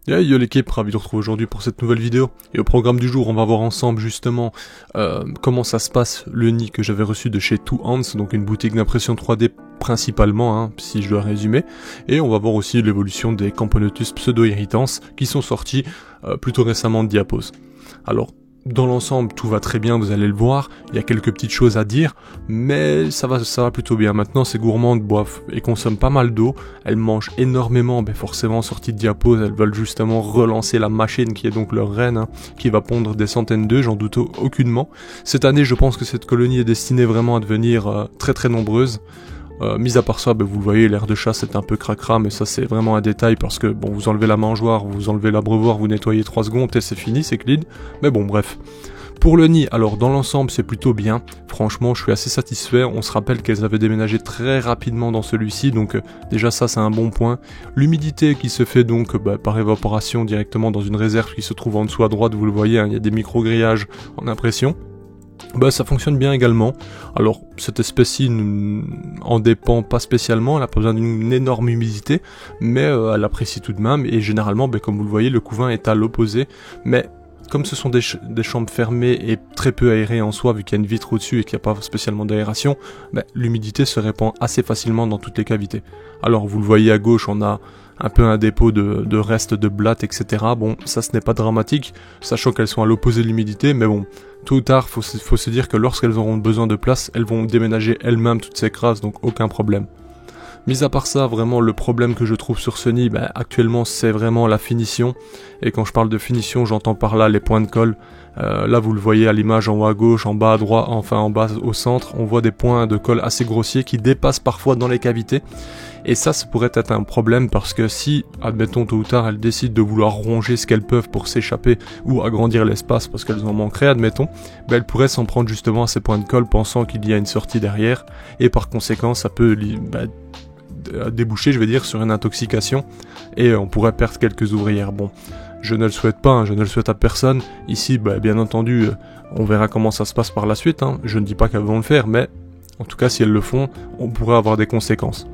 Yo l'équipe, ravi de vous retrouver aujourd'hui pour cette nouvelle vidéo. Et au programme du jour, on va voir ensemble justement comment ça se passe le nid que j'avais reçu de chez Two Hands, donc une boutique d'impression 3D principalement, hein, si je dois résumer. Et on va voir aussi l'évolution des Camponotus pseudo-irritans qui sont sortis plutôt récemment de Diapos. Alors, dans l'ensemble, tout va très bien, vous allez le voir. Il y a quelques petites choses à dire, mais ça va plutôt bien. Maintenant, ces gourmandes boivent et consomment pas mal d'eau. Elles mangent énormément, mais forcément, sorties de Diapos, elles veulent justement relancer la machine qui est donc leur reine, hein, qui va pondre des centaines d'œufs, j'en doute aucunement. Cette année, je pense que cette colonie est destinée vraiment à devenir très très nombreuse. Mis à part ça, vous le voyez, l'air de chasse est un peu cracra, mais ça c'est vraiment un détail parce que bon, vous enlevez la mangeoire, vous enlevez l'abreuvoir, vous nettoyez 3 secondes et c'est fini, c'est clean. Mais bon, bref. Pour le nid, alors dans l'ensemble c'est plutôt bien, franchement je suis assez satisfait, on se rappelle qu'elles avaient déménagé très rapidement dans celui-ci, donc déjà ça c'est un bon point. L'humidité qui se fait donc par évaporation directement dans une réserve qui se trouve en dessous à droite, vous le voyez, hein, il y a des micro-grillages en impression. Ça fonctionne bien également. Alors cette espèce-ci en dépend pas spécialement, elle a pas besoin d'une énorme humidité, mais elle apprécie tout de même, et généralement comme vous le voyez, le couvain est à l'opposé, mais comme ce sont des chambres fermées et très peu aérées en soi, vu qu'il y a une vitre au-dessus et qu'il n'y a pas spécialement d'aération, l'humidité se répand assez facilement dans toutes les cavités. Alors vous le voyez à gauche, on a un peu un dépôt de restes de blattes, etc. Bon, ça ce n'est pas dramatique, sachant qu'elles sont à l'opposé de l'humidité, mais bon, tôt ou tard, faut se dire que lorsqu'elles auront besoin de place, elles vont déménager elles-mêmes toutes ces crasses, donc aucun problème. Mis à part ça, vraiment le problème que je trouve sur ce nid, actuellement c'est vraiment la finition. Et quand je parle de finition, j'entends par là les points de colle. Là vous le voyez à l'image en haut à gauche, en bas à droite, enfin en bas au centre, on voit des points de colle assez grossiers qui dépassent parfois dans les cavités. Et ça pourrait être un problème parce que si, admettons tôt ou tard, elles décident de vouloir ronger ce qu'elles peuvent pour s'échapper ou agrandir l'espace parce qu'elles en manqueraient, admettons, elles pourraient s'en prendre justement à ces points de colle pensant qu'il y a une sortie derrière. Et par conséquent, ça peut déboucher, je vais dire, sur une intoxication et on pourrait perdre quelques ouvrières. Bon, je ne le souhaite pas, hein, je ne le souhaite à personne. Ici, bien entendu, on verra comment ça se passe par la suite, hein. Je ne dis pas qu'elles vont le faire, mais en tout cas, si elles le font, on pourrait avoir des conséquences.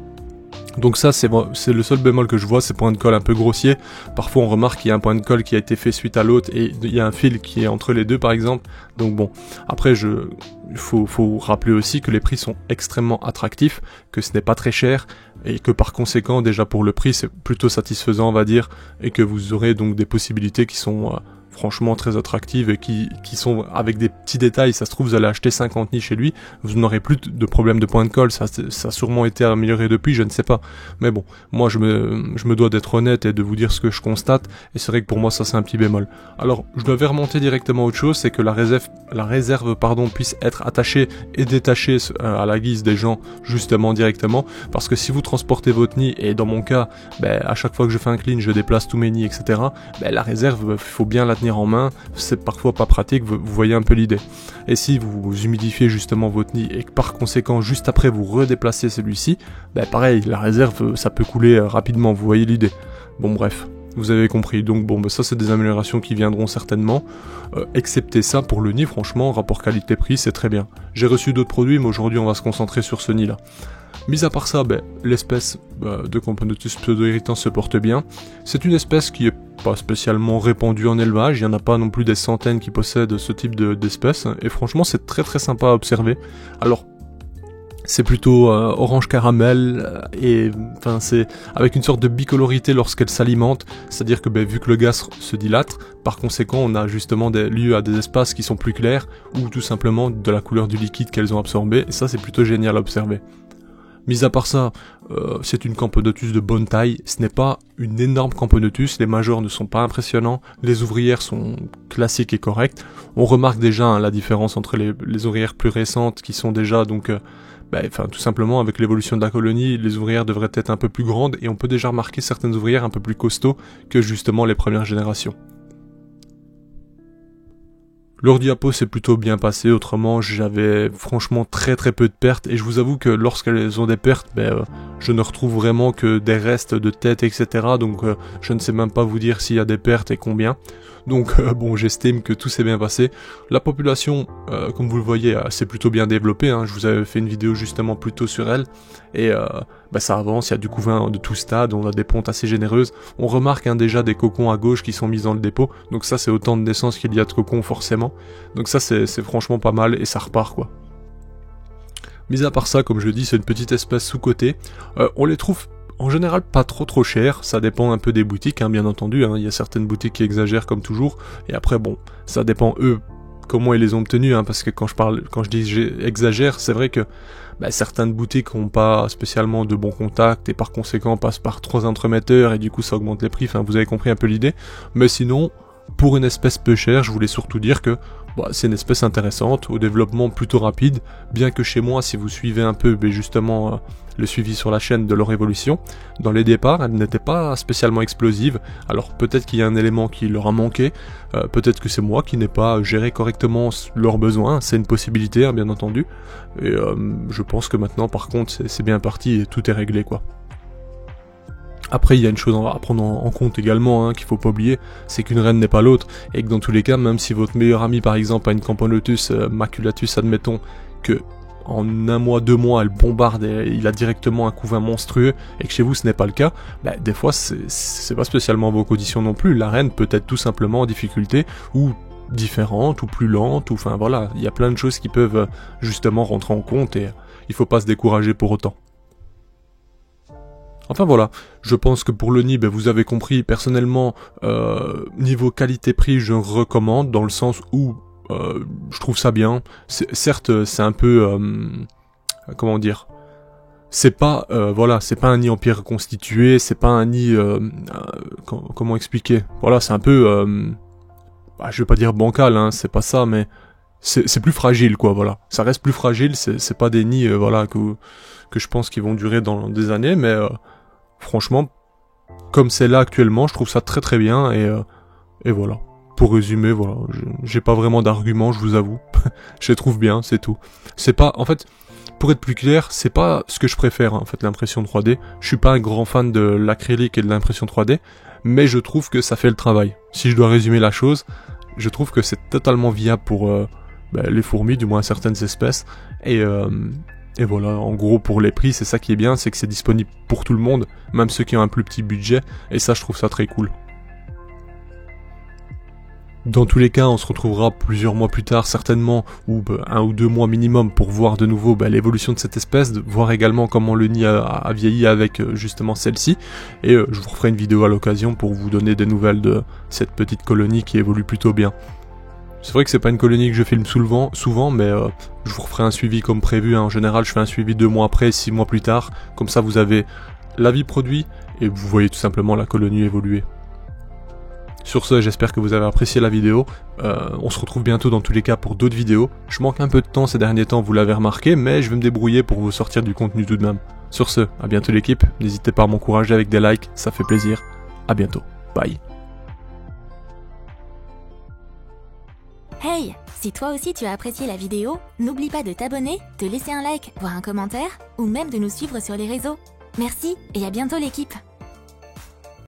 Donc ça c'est le seul bémol que je vois, ces points de colle un peu grossiers. Parfois on remarque qu'il y a un point de colle qui a été fait suite à l'autre et il y a un fil qui est entre les deux par exemple. Donc bon, après il faut rappeler aussi que les prix sont extrêmement attractifs, que ce n'est pas très cher et que par conséquent déjà pour le prix c'est plutôt satisfaisant on va dire, et que vous aurez donc des possibilités qui sont franchement très attractives et qui sont avec des petits détails. Ça se trouve vous allez acheter 50 nids chez lui, vous n'aurez plus de problème de point de colle, ça a sûrement été amélioré depuis, je ne sais pas, mais bon, moi je me dois d'être honnête et de vous dire ce que je constate, et c'est vrai que pour moi ça c'est un petit bémol. Alors je devais remonter directement à autre chose, c'est que la réserve puisse être attachée et détachée à la guise des gens justement directement, parce que si vous transportez votre nid, et dans mon cas à chaque fois que je fais un clean je déplace tous mes nids, etc., la réserve il faut bien la tenir en main, c'est parfois pas pratique, vous voyez un peu l'idée. Et si vous humidifiez justement votre nid et que par conséquent juste après vous redéplacez celui-ci, pareil, la réserve ça peut couler rapidement, vous voyez l'idée. Bon bref, vous avez compris, donc ça c'est des améliorations qui viendront certainement, excepté ça pour le nid, franchement, rapport qualité-prix c'est très bien. J'ai reçu d'autres produits mais aujourd'hui on va se concentrer sur ce nid là. Mis à part ça, l'espèce de Camponotus pseudo-irritant se porte bien. C'est une espèce qui est pas spécialement répandue en élevage, il n'y en a pas non plus des centaines qui possèdent ce type d'espèce, et franchement c'est très très sympa à observer. Alors, c'est plutôt orange caramel, et enfin c'est avec une sorte de bicolorité lorsqu'elle s'alimente, c'est-à-dire que vu que le gaz se dilate, par conséquent on a justement des lieux à des espaces qui sont plus clairs, ou tout simplement de la couleur du liquide qu'elles ont absorbé, et ça c'est plutôt génial à observer. Mis à part ça, c'est une Camponotus de bonne taille, ce n'est pas une énorme Camponotus, les majors ne sont pas impressionnants, les ouvrières sont classiques et correctes. On remarque déjà la différence entre les ouvrières plus récentes qui sont déjà donc, tout simplement avec l'évolution de la colonie, les ouvrières devraient être un peu plus grandes et on peut déjà remarquer certaines ouvrières un peu plus costauds que justement les premières générations. Leur diapo s'est plutôt bien passé, autrement j'avais franchement très très peu de pertes, et je vous avoue que lorsqu'elles ont des pertes, je ne retrouve vraiment que des restes de têtes, etc. Donc je ne sais même pas vous dire s'il y a des pertes et combien. Donc bon, j'estime que tout s'est bien passé. La population, comme vous le voyez, s'est plutôt bien développée, hein. Je vous avais fait une vidéo justement plus tôt sur elle. Et ça avance, il y a du couvain de tout stade, on a des pontes assez généreuses. On remarque déjà des cocons à gauche qui sont mis dans le dépôt. Donc ça, c'est autant de naissances qu'il y a de cocons forcément. Donc ça, c'est franchement pas mal et ça repart quoi. Mis à part ça, comme je dis, c'est une petite espèce sous-cotée. On les trouve en général pas trop cher, ça dépend un peu des boutiques, hein, bien entendu, hein. Il y a certaines boutiques qui exagèrent comme toujours, et après bon, ça dépend eux comment ils les ont obtenus, hein, parce que quand je dis j'exagère, c'est vrai que certaines boutiques ont pas spécialement de bons contacts, et par conséquent passent par 3 entremetteurs, et du coup ça augmente les prix, enfin vous avez compris un peu l'idée, mais sinon, pour une espèce peu chère, je voulais surtout dire que c'est une espèce intéressante, au développement plutôt rapide, bien que chez moi, si vous suivez un peu justement le suivi sur la chaîne de leur évolution, dans les départs, elle n'était pas spécialement explosive, alors peut-être qu'il y a un élément qui leur a manqué, peut-être que c'est moi qui n'ai pas géré correctement leurs besoins, c'est une possibilité, hein, bien entendu, et je pense que maintenant, par contre, c'est bien parti et tout est réglé, quoi. Après, il y a une chose à prendre en compte également, hein, qu'il faut pas oublier, c'est qu'une reine n'est pas l'autre, et que dans tous les cas, même si votre meilleur ami, par exemple, a une Camponotus maculatus, admettons, que en 1 mois, 2 mois, elle bombarde et il a directement un couvain monstrueux, et que chez vous ce n'est pas le cas, des fois, c'est pas spécialement vos conditions non plus, la reine peut être tout simplement en difficulté, ou différente, ou plus lente, ou enfin voilà, il y a plein de choses qui peuvent justement rentrer en compte, et il faut pas se décourager pour autant. Enfin voilà, je pense que pour le nid, vous avez compris, personnellement, niveau qualité-prix, je recommande, dans le sens où je trouve ça bien. Certes, c'est un peu... comment dire, c'est pas c'est pas un nid en pierre reconstituée, c'est pas un nid... comment expliquer, voilà, c'est un peu... je vais pas dire bancal, hein, c'est pas ça, mais... C'est plus fragile, quoi, voilà. Ça reste plus fragile, c'est pas des nids, que je pense qu'ils vont durer dans des années, mais... franchement, comme c'est là actuellement, je trouve ça très bien, et voilà. Pour résumer, voilà, j'ai pas vraiment d'arguments, je vous avoue. Je les trouve bien, c'est tout. C'est pas, en fait, pour être plus clair, c'est pas ce que je préfère, hein, en fait, l'impression 3D. Je suis pas un grand fan de l'acrylique et de l'impression 3D, mais je trouve que ça fait le travail. Si je dois résumer la chose, je trouve que c'est totalement viable pour les fourmis, du moins certaines espèces, et voilà, en gros, pour les prix, c'est ça qui est bien, c'est que c'est disponible pour tout le monde, même ceux qui ont un plus petit budget, et ça, je trouve ça très cool. Dans tous les cas, on se retrouvera plusieurs mois plus tard, certainement, ou 1 ou 2 mois minimum, pour voir de nouveau l'évolution de cette espèce, voir également comment le nid a vieilli avec justement celle-ci, et je vous referai une vidéo à l'occasion pour vous donner des nouvelles de cette petite colonie qui évolue plutôt bien. C'est vrai que c'est pas une colonie que je filme souvent, mais je vous referai un suivi comme prévu, hein. En général, je fais un suivi 2 mois après, 6 mois plus tard, comme ça vous avez l'avis produit, et vous voyez tout simplement la colonie évoluer. Sur ce, j'espère que vous avez apprécié la vidéo, on se retrouve bientôt dans tous les cas pour d'autres vidéos. Je manque un peu de temps ces derniers temps, vous l'avez remarqué, mais je vais me débrouiller pour vous sortir du contenu tout de même. Sur ce, à bientôt l'équipe, n'hésitez pas à m'encourager avec des likes, ça fait plaisir. À bientôt, bye. Hey, si toi aussi tu as apprécié la vidéo, n'oublie pas de t'abonner, de laisser un like, voire un commentaire, ou même de nous suivre sur les réseaux. Merci et à bientôt l'équipe.